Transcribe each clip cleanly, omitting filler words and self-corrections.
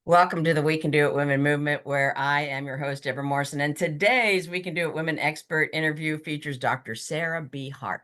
Welcome to the We Can Do It Women movement, where I am your host, Debra Morrison. And today's We Can Do It Women expert interview features Dr. Sara B. Hart,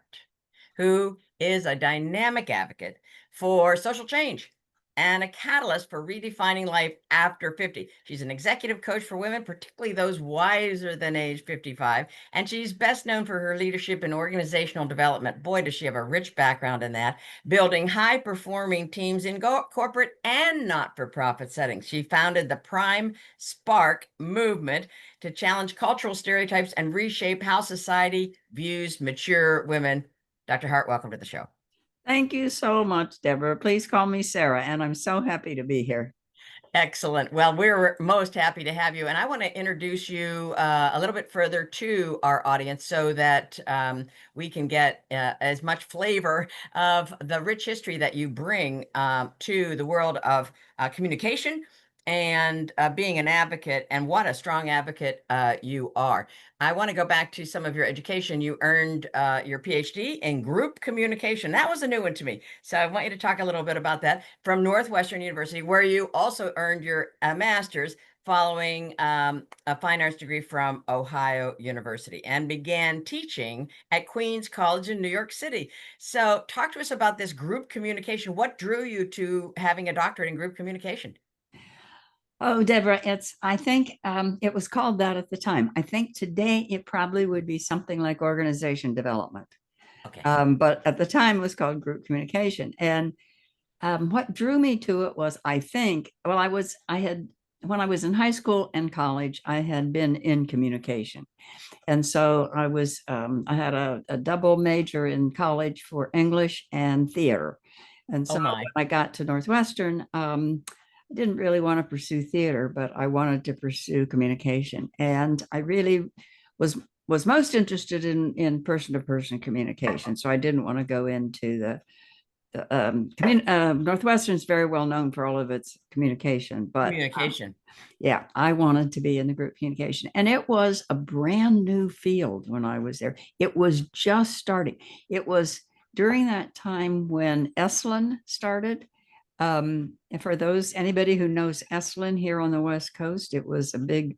who is a dynamic advocate for social change and a catalyst for redefining life after 50. She's an executive coach for women, particularly those wiser than age 55. And she's best known for her leadership in organizational development. Boy, does she have a rich background in that, building high performing teams in corporate and not for profit settings. She founded the Prime Spark movement to challenge cultural stereotypes and reshape how society views mature women. Dr. Hart, welcome to the show. Thank you so much, Deborah. Please call me Sarah, and I'm so happy to be here. Excellent. Well, we're most happy to have you. And I want to introduce you a little bit further to our audience so that we can get as much flavor of the rich history that you bring to the world of communication and being an advocate, and what a strong advocate you are. I want to go back to some of your education. You earned your PhD in group communication. That was a new one to me. So I want you to talk a little bit about that from Northwestern University, where you also earned your master's following a fine arts degree from Ohio University, and began teaching at Queens College in New York City. So talk to us about this group communication. What drew you to having a doctorate in group communication? Oh, Deborah, I think it was called that at the time. I think today it probably would be something like organization development. Okay. But at the time it was called group communication. And what drew me to it was, when I was in high school and college, I had been in communication. And so I had a double major in college for English and theater. And Oh so when my. I got to Northwestern, I didn't really want to pursue theater, but I wanted to pursue communication. And I really was was most interested in person-to-person communication. So I didn't want to go into Northwestern is very well known for all of its communication, but Communication. yeah, I wanted to be in the group communication. And it was a brand new field when I was there. It was just starting. It was during that time when Esalen started. And for anybody who knows Esalen here on the West Coast, it was a big,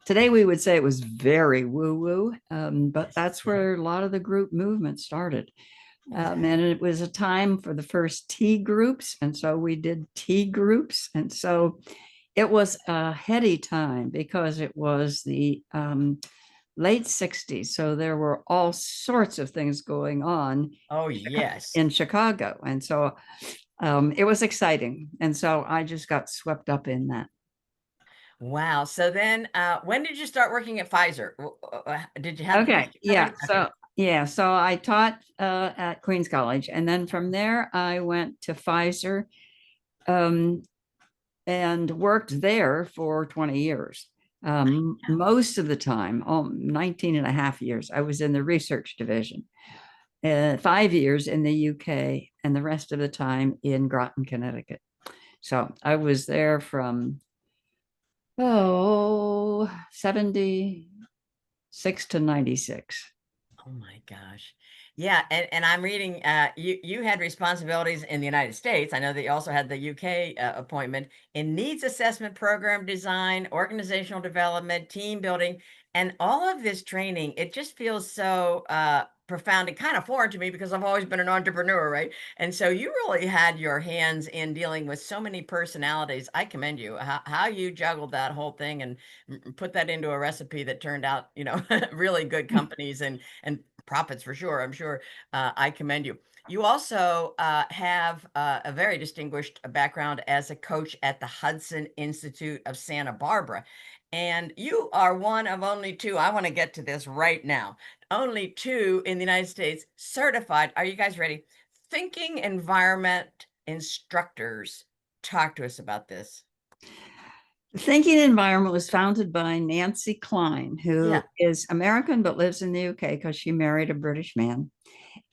today we would say it was very woo-woo, but that's where a lot of the group movement started. And it was a time for the first tea groups. And so we did tea groups. And so it was a heady time because it was the late 60s. So there were all sorts of things going on Oh, yes. in Chicago. And so it was exciting. And so I just got swept up in that. Wow. So then, when did you start working at Pfizer? Did you have the Okay. PhD Yeah. already? Okay. So I taught at Queens College. And then from there, I went to Pfizer um, and worked there for 20 years. Most of the time, 19 and a half years, I was in the research division, 5 years in the UK, and the rest of the time in Groton, Connecticut. So I was there from, 76 to 96. Oh my gosh. Yeah, and I'm reading you had responsibilities in the United States. I know that you also had the UK appointment in needs assessment program design, organizational development, team building, and all of this training. It just feels so profound and kind of foreign to me because I've always been an entrepreneur, right? And so you really had your hands in dealing with so many personalities. I commend you how you juggled that whole thing and put that into a recipe that turned out, really good companies and profits for sure. I'm sure. I commend you. You also have a very distinguished background as a coach at the Hudson Institute of Santa Barbara. And you are one of only two. I want to get to this right now. Only two in the United States certified. Are you guys ready? Thinking environment instructors. Talk to us about this. The Thinking Environment was founded by Nancy Klein, who Yeah. is American but lives in the UK because she married a British man.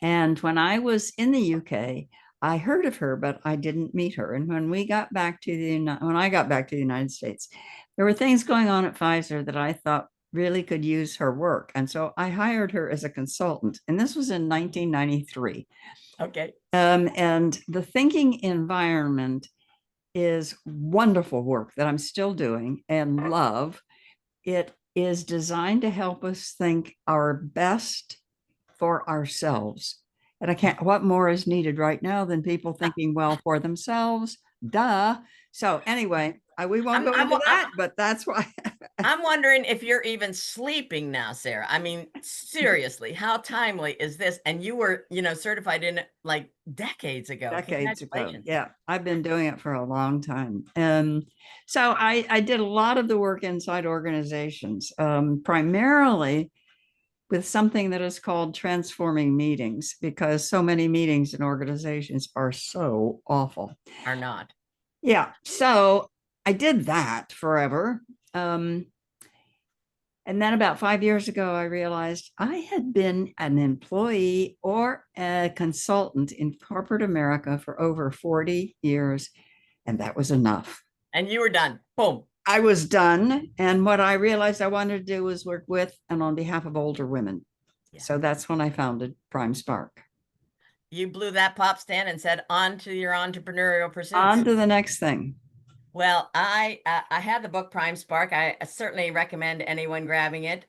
And when I was in the UK, I heard of her, but I didn't meet her. And when I got back to the United States, there were things going on at Pfizer that I thought really could use her work. And so I hired her as a consultant. And this was in 1993. Okay. And the Thinking Environment is wonderful work that I'm still doing and love. It is designed to help us think our best for ourselves. And I can't, what more is needed right now than people thinking well for themselves? Duh. So anyway, we won't I'm go I'm into I'm that, but that's why. I'm wondering if you're even sleeping now, Sarah. I mean, seriously, how timely is this? And you were, certified in it like decades ago. Decades ago. Congratulations. Yeah, I've been doing it for a long time. So I did a lot of the work inside organizations, primarily with something that is called transforming meetings, because so many meetings in organizations are so awful. Are not. Yeah, so I did that forever. Um, and then about 5 years ago, I realized I had been an employee or a consultant in corporate America for over 40 years, and that was enough. And you were done. Boom. I was done. And what I realized I wanted to do was work with and on behalf of older women. Yeah. So that's when I founded Prime Spark. You blew that pop stand and said, on to your entrepreneurial pursuits. On to the next thing. Well, I had the book Prime Spark. I certainly recommend anyone grabbing it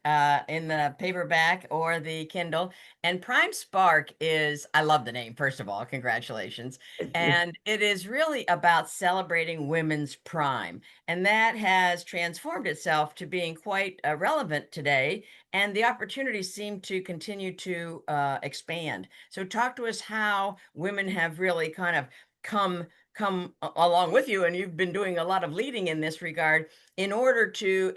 in the paperback or the Kindle. And Prime Spark is, I love the name, first of all, congratulations. And it is really about celebrating women's prime. And that has transformed itself to being quite relevant today. And the opportunities seem to continue to expand. So talk to us how women have really kind of come along with you, and you've been doing a lot of leading in this regard in order to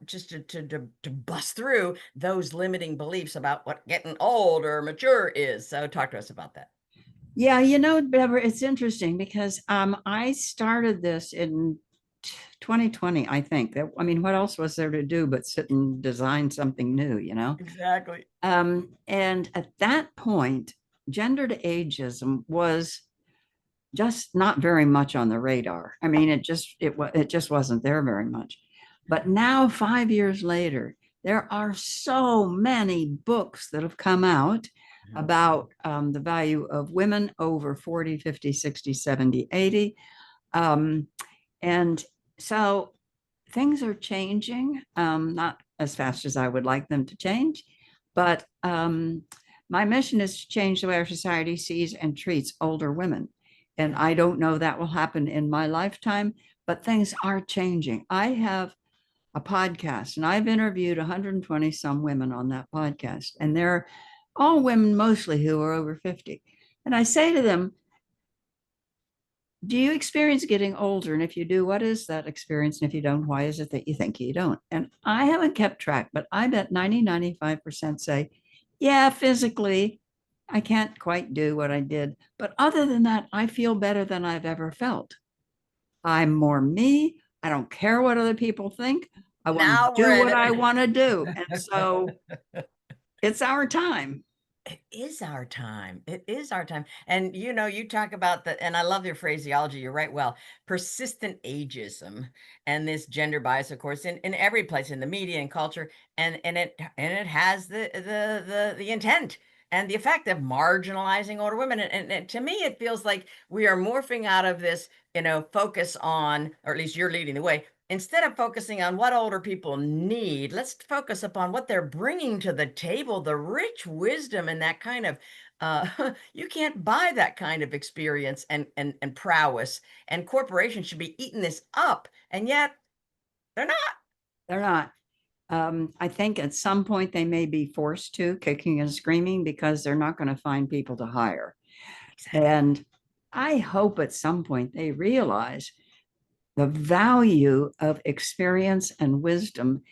just to bust through those limiting beliefs about what getting old or mature is. So talk to us about that. Yeah, Debra, it's interesting because I started this in 2020, I think. That, I mean, what else was there to do but sit and design something new? Exactly. And at that point, gendered ageism was just not very much on the radar. I mean, it just wasn't there very much. But now, 5 years later, there are so many books that have come out about the value of women over 40, 50, 60, 70, 80. And so things are changing, not as fast as I would like them to change, but my mission is to change the way our society sees and treats older women. And I don't know that will happen in my lifetime, but things are changing. I have a podcast and I've interviewed 120 some women on that podcast, and they're all women mostly who are over 50. And I say to them, do you experience getting older? And if you do, what is that experience? And if you don't, why is it that you think you don't? And I haven't kept track, but I bet 95% say, yeah, physically, I can't quite do what I did. But other than that, I feel better than I've ever felt. I'm more me. I don't care what other people think. I want to Now we're do in what I it. want to do. And so it's our time. It is our time. It is our time. And you talk about and I love your phraseology. You're right. Well, persistent ageism and this gender bias, of course, in every place in the media and culture, and it has the intent and the effect of marginalizing older women. And to me, it feels like we are morphing out of this, focus on, or at least you're leading the way, instead of focusing on what older people need, let's focus upon what they're bringing to the table, the rich wisdom and that kind of, you can't buy that kind of experience and prowess. And corporations should be eating this up. And yet they're not. They're not. I think at some point they may be forced to, kicking and screaming, because they're not going to find people to hire. Exactly. And I hope at some point they realize the value of experience and wisdom,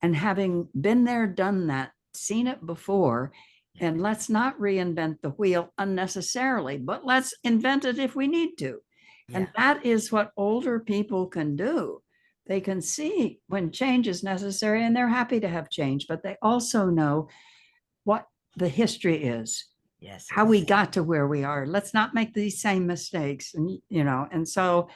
and having been there, done that, seen it before. And let's not reinvent the wheel unnecessarily, but let's invent it if we need to. Yeah. And that is what older people can do. They can see when change is necessary, and they're happy to have change, but they also know what the history is. Yes. How we got to where we are. Let's not make these same mistakes. And so,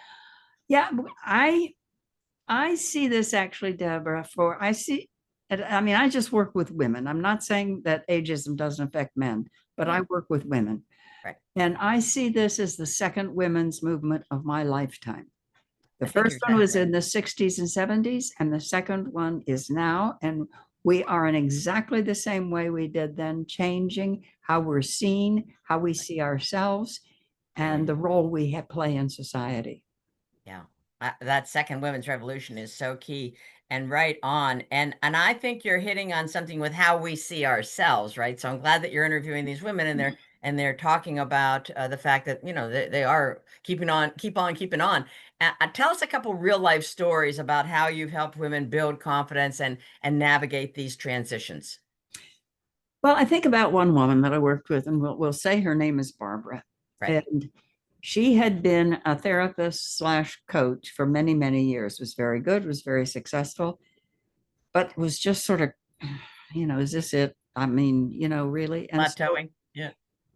yeah, I see this actually, Debra, I mean, I just work with women. I'm not saying that ageism doesn't affect men, but I work with women. Right. And I see this as the second women's movement of my lifetime. The I think first you're one exactly was right. in the 60s and 70s, and the second one is now. And we are in exactly the same way we did then, changing how we're seen, how we see ourselves, and the role we play in society. Yeah. That second women's revolution is so key and right on. And I think you're hitting on something with how we see ourselves, right? So I'm glad that you're interviewing these women and they're talking about the fact that, you know, they are keeping on, keeping on. Tell us a couple real life stories about how you've helped women build confidence and navigate these transitions. Well, I think about one woman that I worked with, and we'll say her name is Barbara. Right. And she had been a therapist slash coach for many, many years, was very good, was very successful, but was just sort of, is this it? I mean, really. And so Plateauing. Yeah.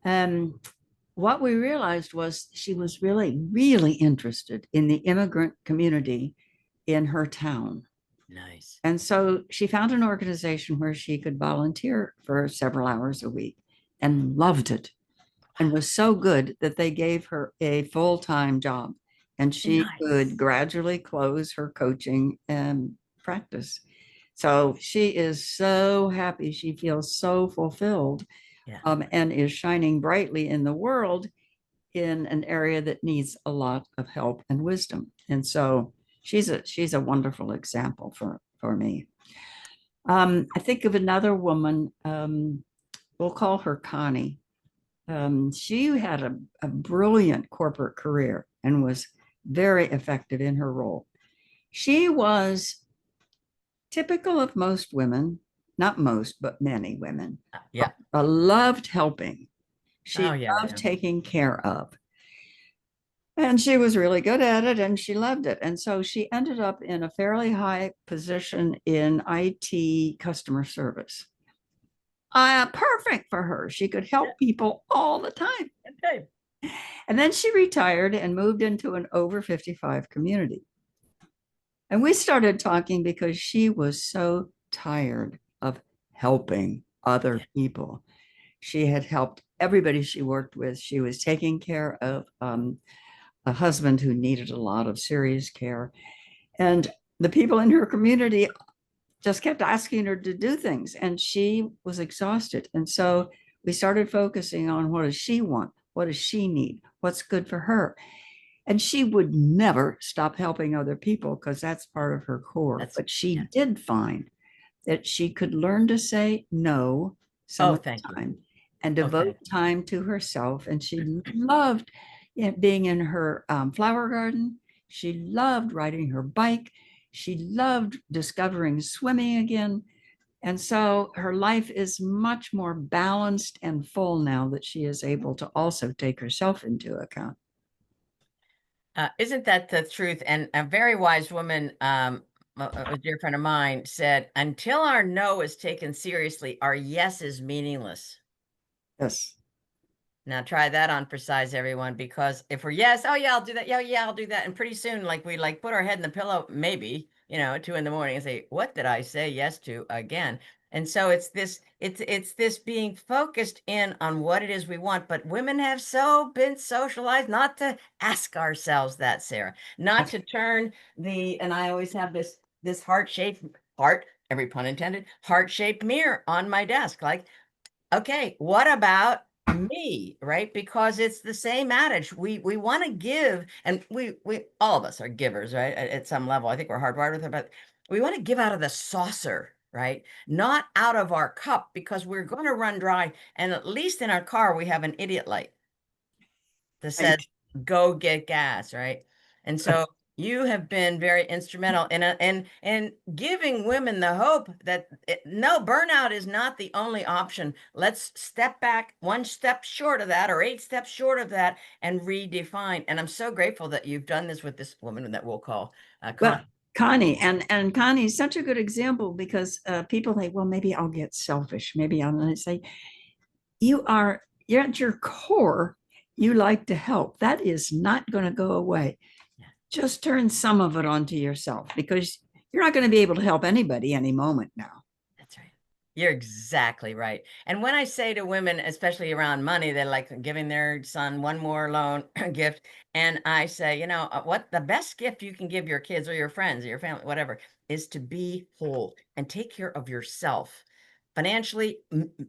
um, what we realized was she was really, really interested in the immigrant community in her town. Nice. And so she found an organization where she could volunteer for several hours a week and loved it, and was so good that they gave her a full-time job, and she could Nice. gradually close her coaching practice. So she is so happy. She feels so fulfilled, Yeah. and is shining brightly in the world in an area that needs a lot of help and wisdom. And so she's a wonderful example for me. I think of another woman. We'll call her Connie. She had a brilliant corporate career and was very effective in her role. She was typical of most women, not most, but many women, Yeah. loved helping. She Oh, yeah. loved taking care of. And she was really good at it and she loved it. And so she ended up in a fairly high position in IT customer service. Perfect for her. She could help people all the time. Okay. And then she retired and moved into an over 55 community. And we started talking because she was so tired of helping other people. She had helped everybody she worked with. She was taking care of a husband who needed a lot of serious care. And the people in her community just kept asking her to do things, and she was exhausted. And so we started focusing on, what does she want? What does she need? What's good for her? And she would never stop helping other people because that's part of her core. That's, But she yeah. did find that she could learn to say no some Oh, of thank the you. time and Oh, devote thank you. time to herself. And she loved being in her flower garden. She loved riding her bike. She loved discovering swimming again. And so her life is much more balanced and full now that she is able to also take herself into account. Isn't that the truth? And a very wise woman, a dear friend of mine, said, "Until our no is taken seriously, our yes is meaningless." Yes. Now try that on for size, everyone, because if we're yes, oh yeah, I'll do that. Yeah, yeah, I'll do that. And pretty soon, like we like put our head in the pillow, maybe, at 2 in the morning and say, what did I say yes to again? And so it's this being focused in on what it is we want. But women have so been socialized not to ask ourselves that, Sarah, not to turn and I always have this heart, every pun intended, heart-shaped mirror on my desk. Like, okay, what about me, right? Because it's the same adage. We want to give, and we all of us are givers, right? At some level. I think we're hardwired with it, but we want to give out of the saucer, right? Not out of our cup because we're going to run dry. And at least in our car, we have an idiot light that says Right. go get gas, right? And so you have been very instrumental in giving women the hope that no, burnout is not the only option. Let's step back one step short of that or 8 steps short of that and redefine. And I'm so grateful that you've done this with this woman that we'll call Well, Connie. Connie, and Connie is such a good example because people think, well, maybe I'll get selfish. Maybe I'm going to say, you're at your core, you like to help. That is not going to go away. Yeah, Just turn some of it onto yourself because you're not going to be able to help anybody any moment now. that's right. You're exactly right. And when I say to women, especially around money, they're like giving their son one more loan gift. And I say, what the best gift you can give your kids or your friends or your family, whatever, is to be whole and take care of yourself financially,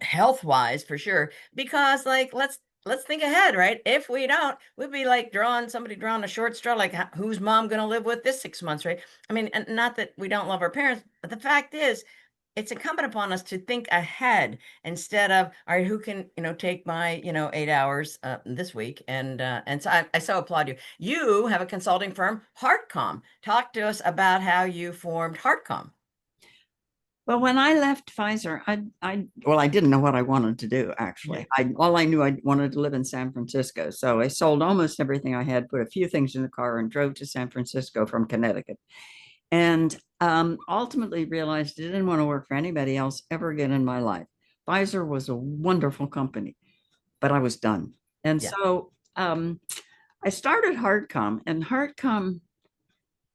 health wise, for sure. Because like, let's think ahead, right? If we don't, we'd be like somebody drawing a short straw, like who's mom going to live with this 6 months, right? I mean, and not that we don't love our parents, but the fact is, it's incumbent upon us to think ahead instead of, all right, who can, take my, 8 hours this week. And so I so applaud you. You have a consulting firm, Heartcom. Talk to us about how you formed Heartcom. Well, when I left Pfizer, I didn't know what I wanted to do, actually. All I knew, I wanted to live in San Francisco. So I sold almost everything I had, put a few things in the car, and drove to San Francisco from Connecticut. And ultimately realized I didn't want to work for anybody else ever again in my life. Pfizer was a wonderful company, but I was done. And Yeah. so I started Hardcom, and Hardcom,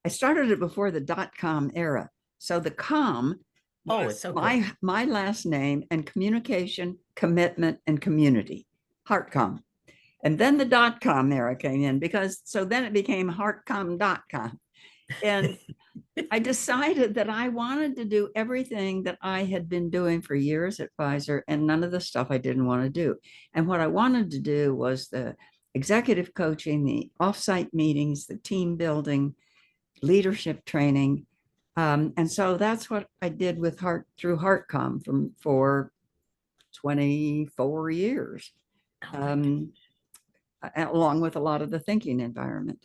I started it before the .com era. So the com Oh, was it's so cool. my last name, and communication, commitment, and community, Heartcom. And then the .com era came in, because so then it became heartcom.com. And I decided that I wanted to do everything that I had been doing for years at Pfizer, and none of the stuff I didn't want to do. And what I wanted to do was the executive coaching, the offsite meetings, the team building, leadership training. And so that's what I did with through Heartcom for 24 years, Oh my God. um, along with a lot of the thinking environment.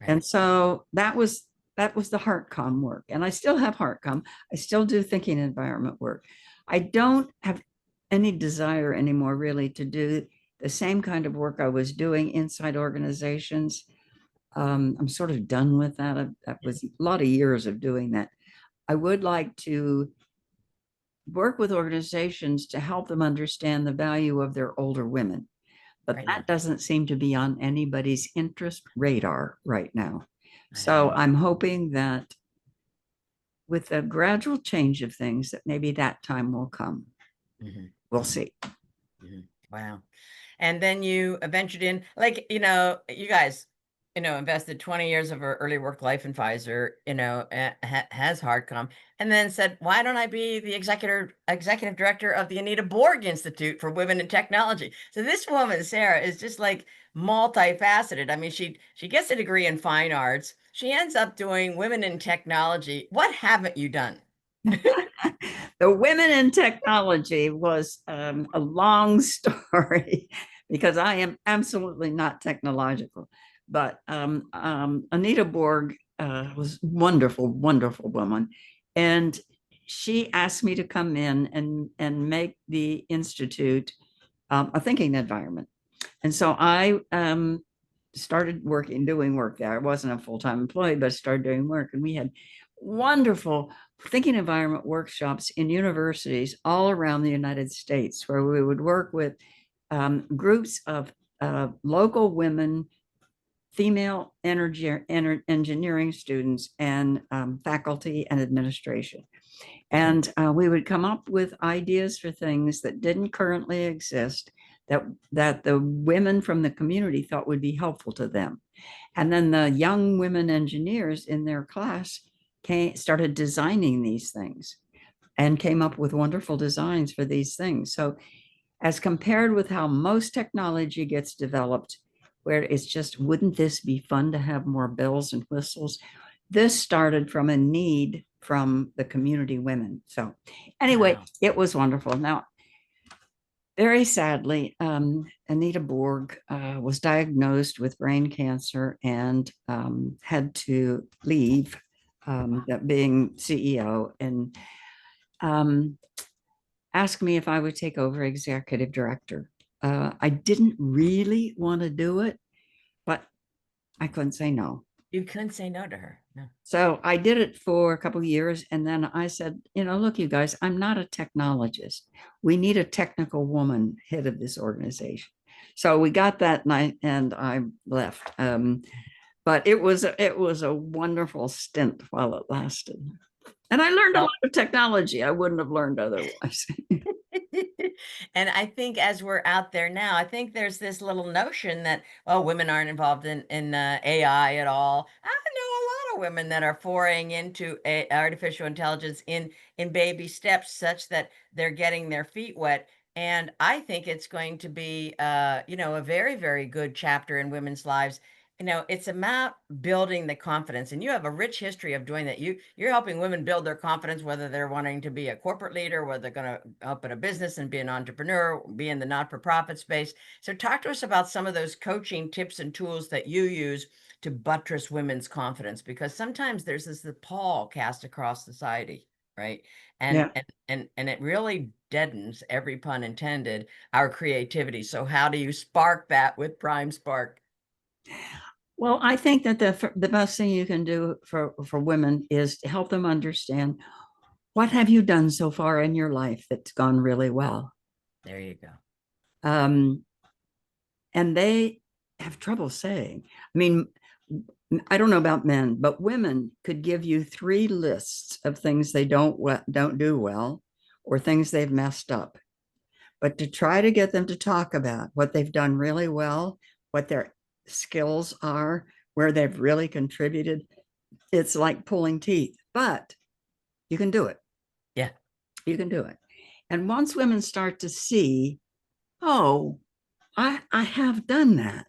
Right. And so that was the Heartcom work. And I still have Heartcom. I still do thinking environment work. I don't have any desire anymore really to do the same kind of work I was doing inside organizations. I'm sort of done with that. That was a lot of years of doing that. I would like to work with organizations to help them understand the value of their older women, but Right that now. doesn't seem to be on anybody's interest radar right now. I So know. I'm hoping that with a gradual change of things, that maybe that time will come. Hmm. We'll see. Wow. And then you ventured in, like, you guys, invested 20 years of her early work life in Pfizer, has Hardcom, and then said, why don't I be the executive director of the Anita Borg Institute for Women in Technology? So this woman, Sara, is just like multifaceted. I mean, she gets a degree in fine arts. She ends up doing women in technology. What haven't you done? The women in technology was a long story because I am absolutely not technological. But Anita Borg was wonderful, wonderful woman. And she asked me to come in and make the Institute a thinking environment. And so I started doing work there. I wasn't a full-time employee, but I started doing work. And we had wonderful thinking environment workshops in universities all around the United States, where we would work with groups of local women, female engineering students, and faculty and administration. And we would come up with ideas for things that didn't currently exist, that the women from the community thought would be helpful to them. And then the young women engineers in their class started designing these things and came up with wonderful designs for these things. So as compared with how most technology gets developed, where it's just, wouldn't this be fun to have more bells and whistles? This started from a need from the community women. So anyway, Wow. it was wonderful. Now, very sadly, Anita Borg was diagnosed with brain cancer and had to leave, that being CEO, and um, asked me if I would take over executive director. I didn't really want to do it, but I couldn't say no. You couldn't say no to her. No. So I did it for a couple of years. And then I said, look, you guys, I'm not a technologist. We need a technical woman head of this organization. So we got that night and I left. But it was a wonderful stint while it lasted. And I learned a lot Well, of technology I wouldn't have learned otherwise. and I think as we're out there now, I think there's this little notion that, oh, women aren't involved in AI at all. I know a lot of women that are foraying into artificial intelligence in baby steps, such that they're getting their feet wet. And I think it's going to be, a very, very good chapter in women's lives. It's about building the confidence, and you have a rich history of doing that. You're helping women build their confidence, whether they're wanting to be a corporate leader, whether they're going to open a business and be an entrepreneur, be in the not-for-profit space. So talk to us about some of those coaching tips and tools that you use to buttress women's confidence, because sometimes there's this the pall cast across society, right? And Yeah. and it really deadens, every pun intended, our creativity. So how do you spark that with Prime Spark? Well, I think that the best thing you can do for women is to help them understand what have you done so far in your life that's gone really well. There you go. Um, and they have trouble saying. I mean, I don't know about men, but women could give you 3 lists of things they don't do well, or things they've messed up. But to try to get them to talk about what they've done really well, what their skills are, where they've really contributed, it's like pulling teeth. But you can do it. Yeah. You can do it. And once women start to see, oh, I have done that.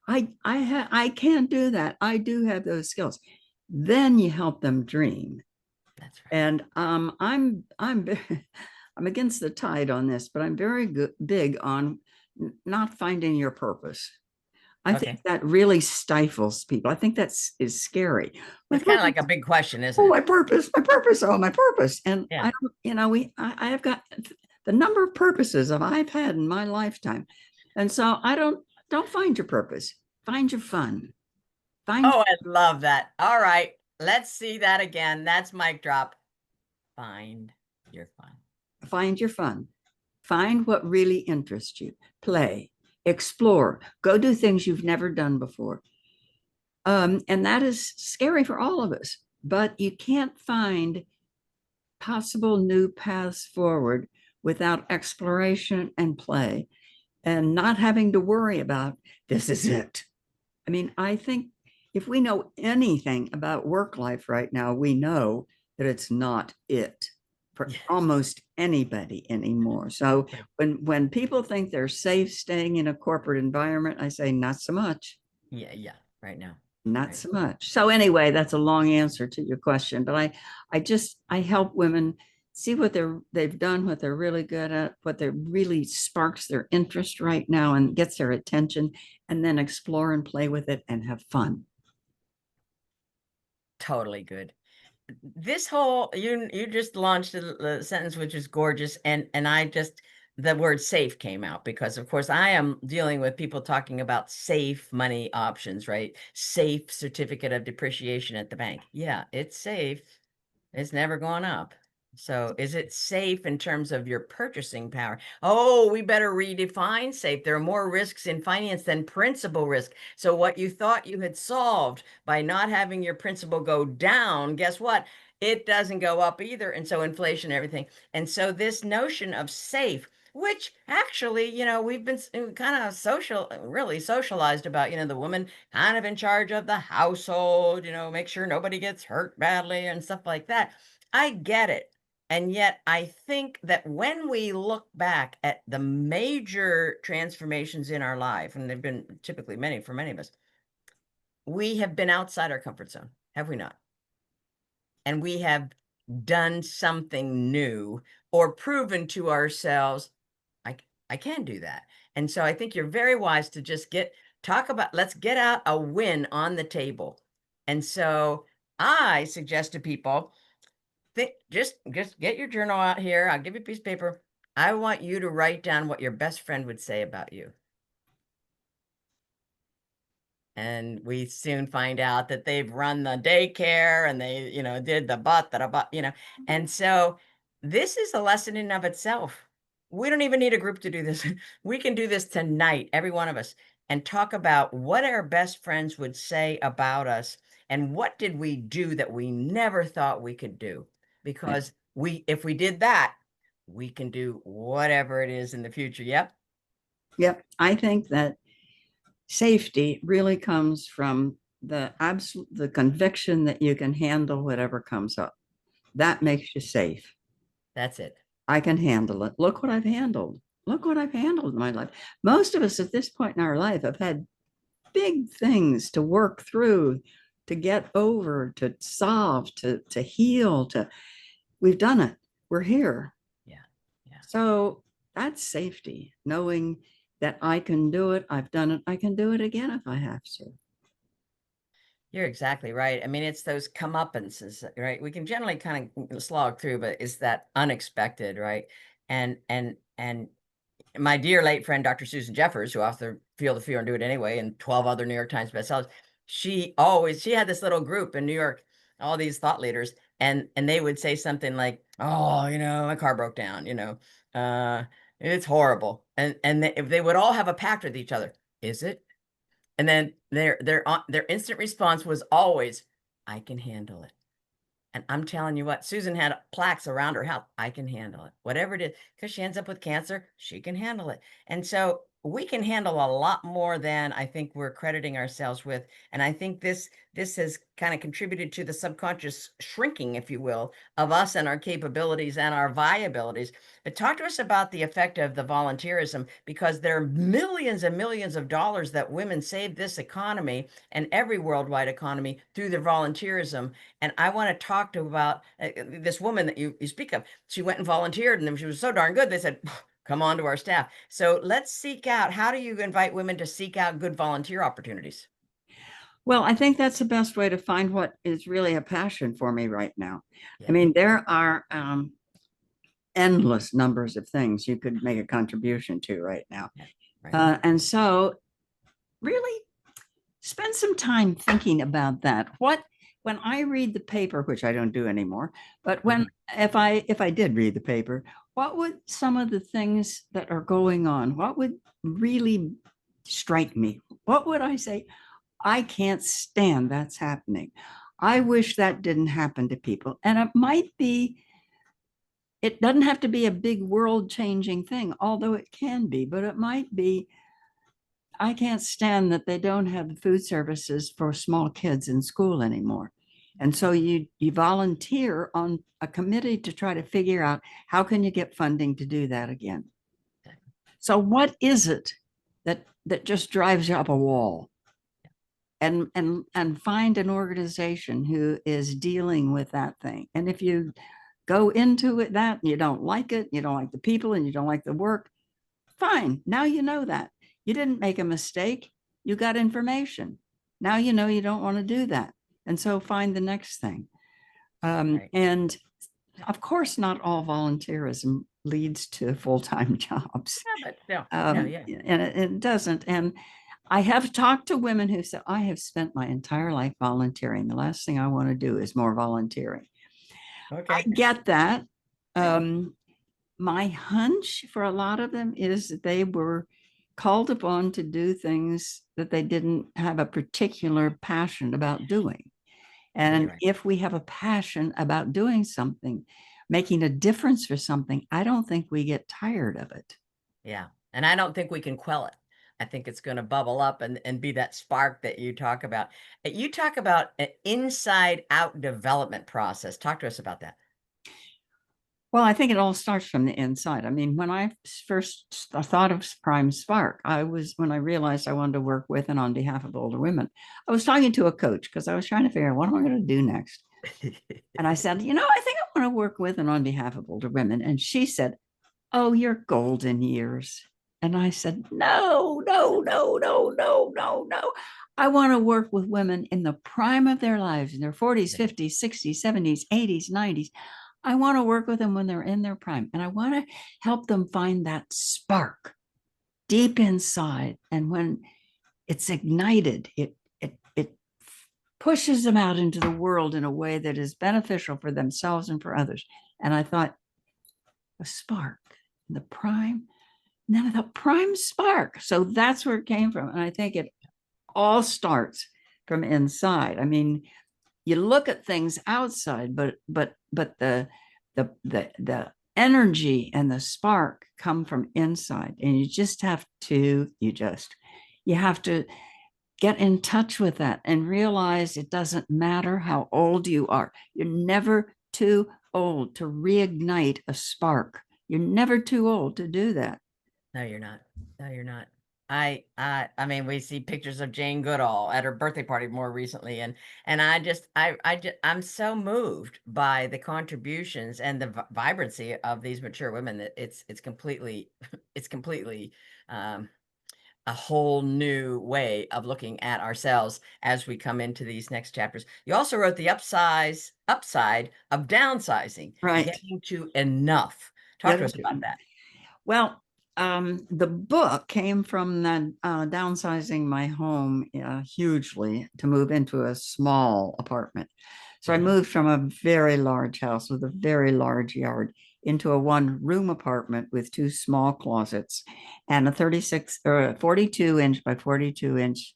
I can do that. I do have those skills. Then you help them dream. That's right. And I'm I'm against the tide on this, but I'm very big on not finding your purpose. I think Okay. that really stifles people. I think is scary. My It's kind of purpose. like a big question, isn't Oh, it? my purpose. Oh, my purpose. And Yeah. I don't, I have got the number of purposes that I've had in my lifetime. And so I don't find your purpose. Find your fun. Find Oh, I love that. All right. Let's see that again. That's mic drop. Find your fun. find your fun. Find what really interests you. Play, explore, go do things you've never done before. And that is scary for all of us, but you can't find possible new paths forward without exploration and play, and not having to worry about this is it. I mean, I think if we know anything about work life right now, we know that it's not it for Yes. almost anybody anymore. So when people think they're safe staying in a corporate environment, I say not so much. Yeah. Yeah. Right now. Not Right. so much. So anyway, that's a long answer to your question, but I help women see what they've done, what they're really good at, what they really sparks their interest right now and gets their attention, and then explore and play with it and have fun. Totally good. This whole you just launched a sentence which is gorgeous, and I just the word safe came out because of course I am dealing with people talking about safe money options, right? Safe certificate of depreciation at the bank. Yeah, it's safe. It's never gone up. So is it safe in terms of your purchasing power? Oh, we better redefine safe. There are more risks in finance than principal risk. So what you thought you had solved by not having your principal go down, guess what? It doesn't go up either. And so inflation, everything. And so this notion of safe, which actually, we've been kind of really socialized about, the woman kind of in charge of the household, make sure nobody gets hurt badly and stuff like that. I get it. And yet, I think that when we look back at the major transformations in our life, and they've been typically many for many of us, we have been outside our comfort zone, have we not? And we have done something new or proven to ourselves, I, I can do that. And so I think you're very wise to just let's get out a win on the table. And so I suggest to people, just get your journal out here. I'll give you a piece of paper. I want you to write down what your best friend would say about you. And we soon find out that they've run the daycare and they, did the but. And so this is a lesson in of itself. We don't even need a group to do this. We can do this tonight, every one of us, and talk about what our best friends would say about us and what did we do that we never thought we could do. because if we did that, we can do whatever it is in the future. Yep. Yep. I think that safety really comes from the conviction that you can handle whatever comes up. That makes you safe. That's it. I can handle it. Look what I've handled. Look what I've handled in my life. Most of us at this point in our life have had big things to work through, to get over, to solve, to heal, to we've done it. We're here. Yeah. Yeah. So that's safety, knowing that I can do it. I've done it. I can do it again if I have to. You're exactly right. I mean, it's those comeuppances, right? We can generally kind of slog through, but it's that unexpected, right? And my dear late friend, Dr. Susan Jeffers, who author Feel the Fear and Do It Anyway, and 12 other New York Times bestsellers, she had this little group in New York, all these thought leaders, and they would say something like, "Oh, my car broke down, it's horrible." And they would all have a pact with each other. Is it? And then their instant response was always, "I can handle it." And I'm telling you what, Susan had plaques around her house. I can handle it. Whatever it is, because she ends up with cancer, she can handle it. And so we can handle a lot more than I think we're crediting ourselves with. And I think this has kind of contributed to the subconscious shrinking, if you will, of us and our capabilities and our viabilities. But talk to us about the effect of the volunteerism, because there are millions and millions of dollars that women save this economy and every worldwide economy through their volunteerism. And I want to talk to about this woman that you speak of. She went and volunteered, and she was so darn good. They said, "Come on to our staff." So let's seek out. How do you invite women to seek out good volunteer opportunities? Well, I think that's the best way to find what is really a passion for me right now. I Yeah, mean, there are endless numbers of things you could make a contribution to right now. yeah, right. And so, really spend some time thinking about that. When I read the paper, which I don't do anymore, but when Mhm. if I did read the paper, what would some of the things that are going on, what would really strike me? What would I say? I can't stand that's happening. I wish that didn't happen to people. And it doesn't have to be a big world changing thing, although it can be, but it might be I can't stand that they don't have the food services for small kids in school anymore. And so you volunteer on a committee to try to figure out how can you get funding to do that again. So what is it that just drives you up a wall? And find an organization who is dealing with that thing. And if you go into it that and you don't like it, you don't like the people and you don't like the work, fine. Now you know that. You didn't make a mistake. You got information. Now you know you don't want to do that. And so find the next thing. Right. And of course, not all volunteerism leads to full-time jobs. Yeah, but no, yeah. And it doesn't. And I have talked to women who said, I have spent my entire life volunteering. The last thing I want to do is more volunteering. I Okay. get that. Yeah. My hunch for a lot of them is that they were called upon to do things that they didn't have a particular passion about doing. Yeah, you're And right. if we have a passion about doing something, making a difference for something, I don't think we get tired of it. Yeah. And I don't think we can quell it. I think it's going to bubble up and be that spark that you talk about. You talk about an inside out development process. Talk to us about that. Well, I think it all starts from the inside. I mean, when I first thought of Prime Spark, when I realized I wanted to work with and on behalf of older women, I was talking to a coach because I was trying to figure out what am I going to do next. And I said, I think I want to work with and on behalf of older women. And she said, "Oh, your golden years." And I said, "No, no, no, no, no, no, no. I want to work with women in the prime of their lives, in their 40s, 50s, 60s, 70s, 80s, 90s. I want to work with them when they're in their prime. And I want to help them find that spark deep inside. And when it's ignited, it pushes them out into the world in a way that is beneficial for themselves and for others." And I thought, a spark, the prime. And then I thought, prime spark. So that's where it came from. And I think it all starts from inside. I mean, you look at things outside, but the energy and the spark come from inside, and you have to get in touch with that and realize it doesn't matter how old you are. You're never too old to reignite a spark. You're never too old to do that. No, you're not. No, you're not. I mean, we see pictures of Jane Goodall at her birthday party more recently, and I'm so moved by the contributions and the vibrancy of these mature women that it's completely, it's completely um, a whole new way of looking at ourselves as we come into these next chapters. You also wrote the upside of downsizing, Right. getting to enough. Talk to Getting us to, about that. well, the book came from that downsizing my home hugely to move into a small apartment. So I Yeah. moved from a very large house with a very large yard into a one-room apartment with two small closets and a 36 or a 42-inch by 42-inch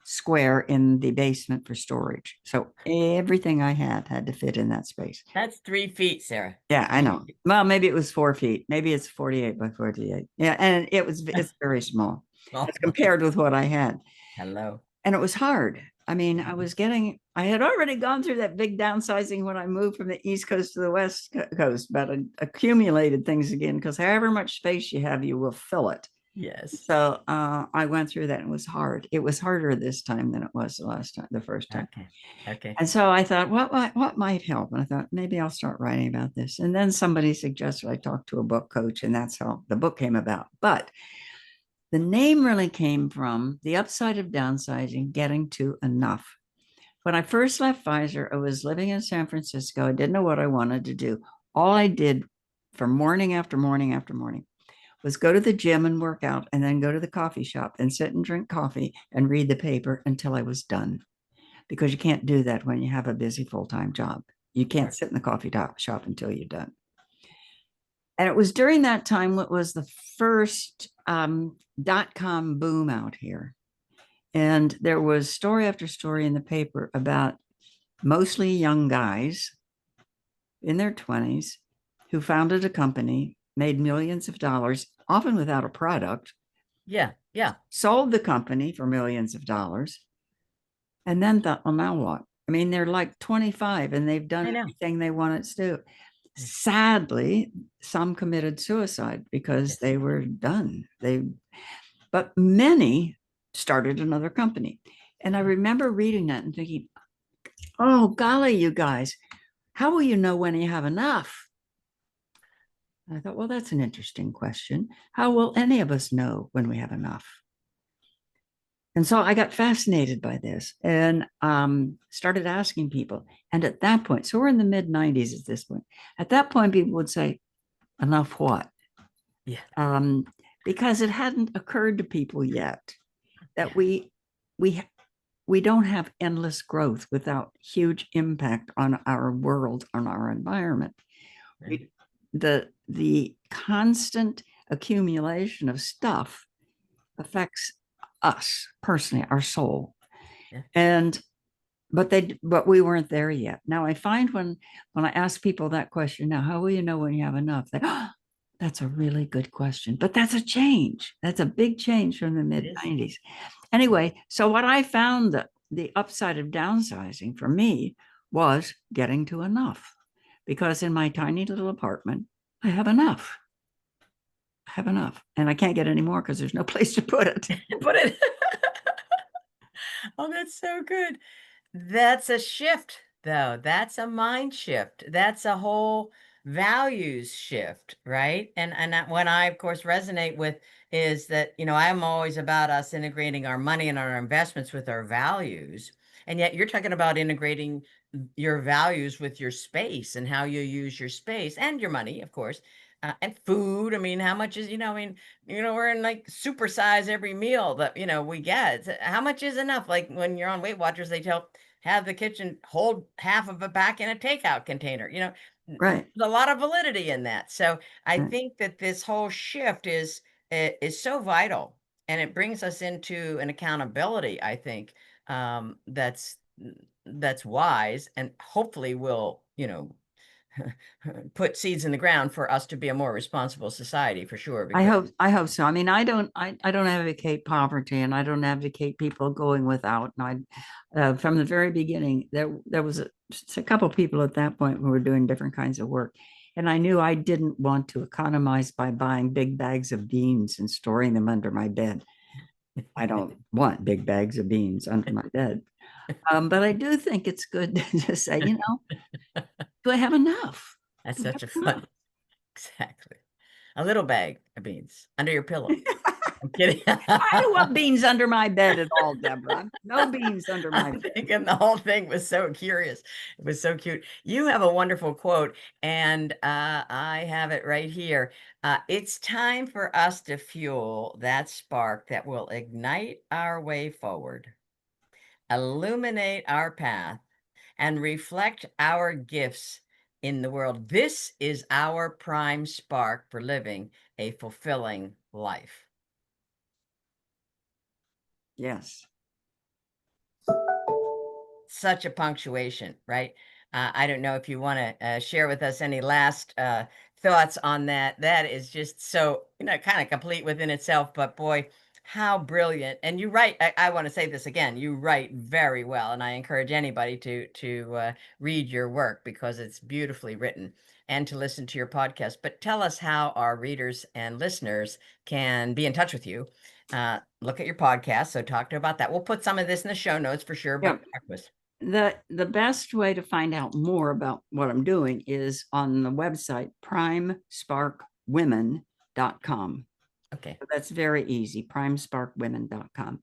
square in the basement for storage. So everything I had to fit in that space. That's 3 feet, Sarah. Yeah, I know. 3 feet. Well, maybe it was 4 feet. Maybe it's 48 by 48. Yeah, and it's very small Oh as my, compared with what I had. hello. And it was hard. I mean, Mhm. I had already gone through that big downsizing when I moved from the East Coast to the West Coast, but I accumulated things again because however much space you have, you will fill it. Yes. So I went through that and it was hard. It was harder this time than it was the first time. Okay. Okay. And so I thought, what might help? And I thought maybe I'll start writing about this. And then somebody suggested I talk to a book coach, and that's how the book came about. But the name really came from the upside of downsizing, getting to enough. When I first left Pfizer, I was living in San Francisco. I didn't know what I wanted to do. All I did for morning after morning after morning was go to the gym and work out, and then go to the coffee shop and sit and drink coffee and read the paper until I was done, because you can't do that when you have a busy full-time job. You can't Sure. sit in the coffee shop until you're done. And it was during that time what was the first dot-com boom out here. And there was story after story in the paper about mostly young guys in their 20s who founded a company, made millions of dollars, often without a product, Yeah. Yeah. sold the company for millions of dollars, and then thought, well, now what? I mean, they're like 25 and they've done I know. everything they wanted to do. Yeah. Sadly, some committed suicide because Yes. they were done. But many started another company. And I Mhm. remember reading that and thinking, oh, golly, you guys, how will you know when you have enough? And I thought, well, that's an interesting question. How will any of us know when we have enough? And so I got fascinated by this and started asking people. And at that point, so we're in the mid 90s at this point. At that point, people would say, enough what? Yeah. Um, because it hadn't occurred to people yet that Yeah. we we don't have endless growth without huge impact on our world, on our environment. Right. We, the constant accumulation of stuff affects us personally, our soul. Yeah. And but we weren't there yet. Now I find when I ask people that question, now how will you know when you have enough? They, oh, that's a really good question. But that's a change. That's a big change from the It mid is. 90s. Anyway, so what I found that the upside of downsizing for me was getting to enough. Because in my tiny little apartment, I have enough. I have enough. And I can't get any more because there's no place to put it. Put it. Oh, that's so good. That's a shift, though. That's a mind shift. That's a whole values shift, right? What I, of course, resonate with is that, I'm always about us integrating our money and our investments with our values. And yet you're talking about integrating your values with your space and how you use your space and your money, of course, and food. I mean, how much is, we're in like supersize every meal that, we get. How much is enough? Like when you're on Weight Watchers, they tell have the kitchen hold half of it back in a takeout container. Right. There's a lot of validity in that. So I Right. think that this whole shift is so vital, and it brings us into an accountability, I think, that's that's wise and hopefully will, put seeds in the ground for us to be a more responsible society for sure. Because I hope so. I mean, I don't advocate poverty, and I don't advocate people going without. And from the very beginning, there was a couple of people at that point who were doing different kinds of work. And I knew I didn't want to economize by buying big bags of beans and storing them under my bed. I don't want big bags of beans under my bed. But I do think it's good to say, do I have enough? that's Do I such a have enough? fun, exactly. A little bag of beans under your pillow. I'm kidding. I don't want beans under my bed at all, Deborah. No beans under my I'm bed. thinking the whole thing was so curious. It was so cute. You have a wonderful quote, and I have it right here. It's time for us to fuel that spark that will ignite our way forward, illuminate our path, and reflect our gifts in the world. This is our prime spark for living a fulfilling life. Yes. Such a punctuation, right? I don't know if you want to share with us any last thoughts on that. That is just so, kind of complete within itself, but boy, how brilliant. And you write, I want to say this again, you write very well. And I encourage anybody to read your work because it's beautifully written and to listen to your podcast. But tell us how our readers and listeners can be in touch with you. Look at your podcast. So talk to about that. We'll put some of this in the show notes for sure, Yeah. but talk with. The best way to find out more about what I'm doing is on the website primesparkwomen.com. Okay. So that's very easy, primesparkwomen.com.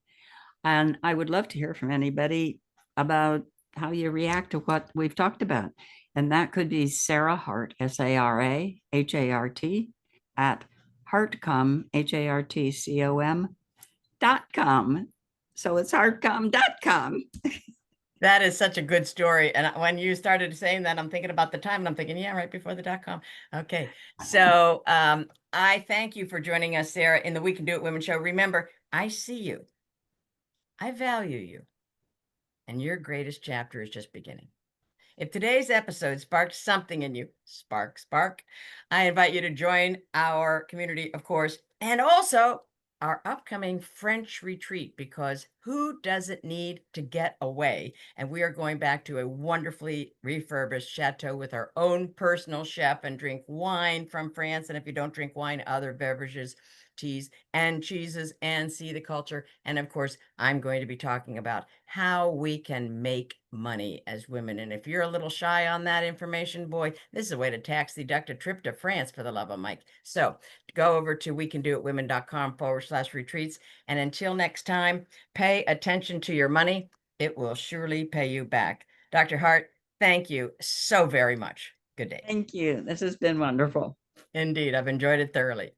And I would love to hear from anybody about how you react to what we've talked about. And that could be Sara Hart, SaraHart, at Hartcom, HARTCOM.com. So it's heartcom.com. That is such a good story. And when you started saying that, I'm thinking about the time and I'm thinking, yeah, right before the .com. Okay. So I thank you for joining us, Sara, in the We Can Do It Women Show. Remember, I see you. I value you. And your greatest chapter is just beginning. If today's episode sparked something in you, spark, I invite you to join our community, of course, and also our upcoming French retreat, because who doesn't need to get away? And we are going back to a wonderfully refurbished chateau with our own personal chef and drink wine from France. And if you don't drink wine, other beverages, teas and cheeses, and see the culture. And of course, I'm going to be talking about how we can make money as women. And if you're a little shy on that information, boy, this is a way to tax deduct a trip to France, for the love of Mike. So go over to wecandoitwomen.com/retreats. And until next time, pay attention to your money. It will surely pay you back. Dr. Hart, thank you so very much. Good day. Thank you. This has been wonderful. Indeed, I've enjoyed it thoroughly.